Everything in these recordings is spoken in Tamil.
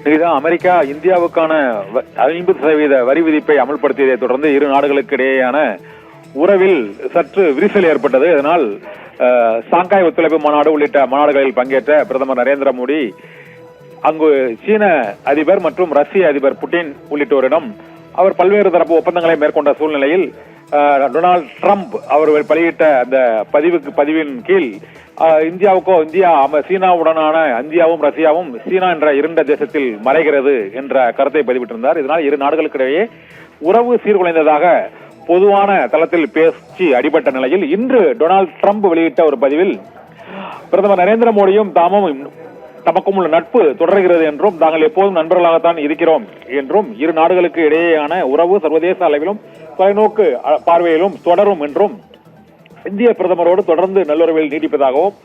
இதுதான் அமெரிக்கா இந்தியாவுக்கான 50% வரி விதிப்பை அமல்படுத்தியதை தொடர்ந்து இரு நாடுகளுக்கு இடையேயான உறவில் சற்று விரிசல் ஏற்பட்டது. இதனால் சாங்காய் ஒத்துழைப்பு மாநாடு உள்ளிட்ட மாநாடுகளில் பங்கேற்ற பிரதமர் நரேந்திர மோடி அங்கு சீன அதிபர் மற்றும் ரஷ்ய அதிபர் புட்டின் உள்ளிட்டோரிடம் அவர் பல்வேறு தரப்பு ஒப்பந்தங்களை மேற்கொண்ட சூழ்நிலையில் டொனால்டு டிரம்ப் அவர் வெளியிட்ட அந்த பதிவின் கீழ் சீனாவுடனான இந்தியாவும் ரஷ்யாவும் சீனா என்ற இருண்ட தேசத்தில் மறைகிறது என்ற கருத்தை பதிவிட்டிருந்தார். இதனால் இரு நாடுகளுக்கிடையே உறவு சீர்குலைந்ததாக பொதுவான தளத்தில் பேச்சு அடிபட்ட நிலையில் இன்று டொனால்டு டிரம்ப் வெளியிட்ட ஒரு பதிவில் பிரதமர் நரேந்திர மோடியும் தமக்கும் உள்ள நட்பு தொடர்கிறது என்றும் தாங்கள் எப்போதும் நண்பர்களாகத்தான் இருக்கிறோம் என்றும் இரு நாடுகளுக்கு இடையேயான உறவு சர்வதேச அளவிலும் தொலைநோக்கு பார்வையிலும் தொடரும் என்றும் இந்திய பிரதமரோடு தொடர்ந்து நல்லுறவில் நீடிப்பதாகவும்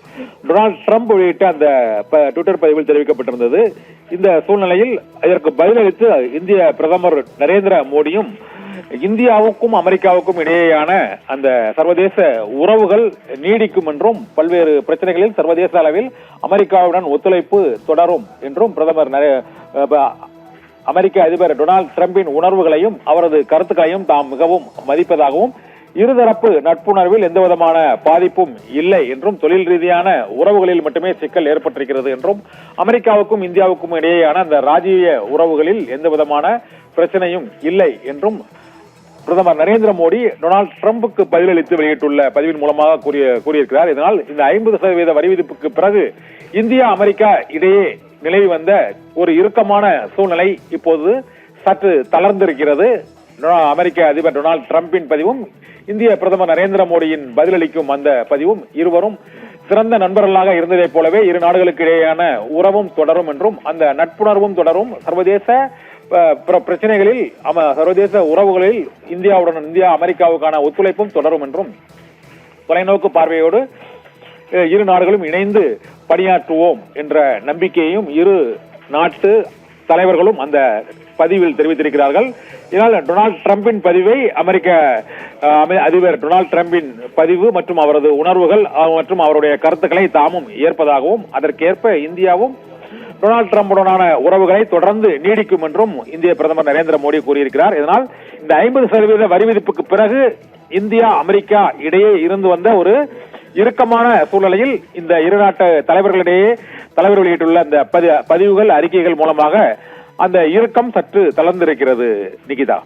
டொனால்டு டிரம்ப் வெளியிட்ட அந்த ட்விட்டர் பதிவில் தெரிவிக்கப்பட்டிருந்தது. இந்த சூழ்நிலையில் இதற்கு பதிலளித்து இந்திய பிரதமர் நரேந்திர மோடியும் இந்தியாவுக்கும் அமெரிக்காவுக்கும் இடையேயான அந்த சர்வதேச உறவுகள் நீடிக்கும் என்றும் பல்வேறு பிரச்சனைகளில் சர்வதேச அளவில் அமெரிக்காவுடன் ஒத்துழைப்பு தொடரும் என்றும் பிரதமர் அமெரிக்க அதிபர் டொனால்டு டிரம்பின் உணர்வுகளையும் அவரது கருத்துக்களையும் தாம் மிகவும் மதிப்பதாகவும் இருதரப்பு நட்புணர்வில் எந்தவிதமான பாதிப்பும் இல்லை என்றும் தொழில் ரீதியான உறவுகளில் மட்டுமே சிக்கல் ஏற்பட்டிருக்கிறது என்றும் அமெரிக்காவுக்கும் இந்தியாவுக்கும் இடையேயான அந்த ராஜீய உறவுகளில் எந்தவிதமான பிரச்சனையும் இல்லை என்றும் பிரதமர் நரேந்திர மோடி டொனால்டு டிரம்புக்கு பதிலளித்து வெளியிட்டுள்ள பதிவின் மூலமாக கூறியிருக்கிறார். இதனால் இந்த 50% வரி விதிப்புக்கு பிறகு இந்தியா அமெரிக்கா இடையே நிலவி வந்த ஒரு இறுக்கமான சூழ்நிலை இப்போது சற்று தளர்ந்திருக்கிறது. அமெரிக்க அதிபர் டொனால்டு டிரம்பின் பதிவும் இந்திய பிரதமர் நரேந்திர மோடியின் பதிலளிக்கும் அந்த பதிவும் இருவரும் சிறந்த நண்பர்களாக இருந்ததை போலவே இரு நாடுகளுக்கு இடையேயான உறவும் தொடரும் என்றும் அந்த நட்புணர்வும் தொடரும், சர்வதேச பிரச்சனைகளில் சர்வதேச உறவுகளில் இந்தியா அமெரிக்காவுக்கான ஒத்துழைப்பும் தொடரும் என்றும் தொலைநோக்கு பார்வையோடு இரு நாடுகளும் இணைந்து பணியாற்றுவோம் என்ற நம்பிக்கையையும் இரு நாட்டு தலைவர்களும் அந்த பதிவில் தெரிவித்திருக்கிறார்கள். இதனால் டொனால்டு டிரம்பின் பதிவை அமெரிக்க அதிபர் டொனால்டு டிரம்பின் பதிவு மற்றும் அவரது உணர்வுகள் மற்றும் அவருடைய கருத்துக்களை தாமும் ஏற்பதாகவும் அதற்கேற்ப இந்தியாவும் டொனால்டு டிரம்புடனான உறவுகளை தொடர்ந்து நீடிக்கும் என்றும் இந்திய பிரதமர் நரேந்திர மோடி கூறியிருக்கிறார். இதனால் இந்த 50% வரி விதிப்புக்கு பிறகு இந்தியா அமெரிக்கா இடையே இருந்து வந்த ஒரு இறுக்கமான சூழ்நிலையில் இந்த இரு நாட்டு தலைவர்களிடையே தலைவர் வெளியிட்டுள்ள அந்த பதிவுகள் அறிக்கைகள் மூலமாக அந்த இறுக்கம் சற்று தளர்ந்திருக்கிறது. நிகிதா.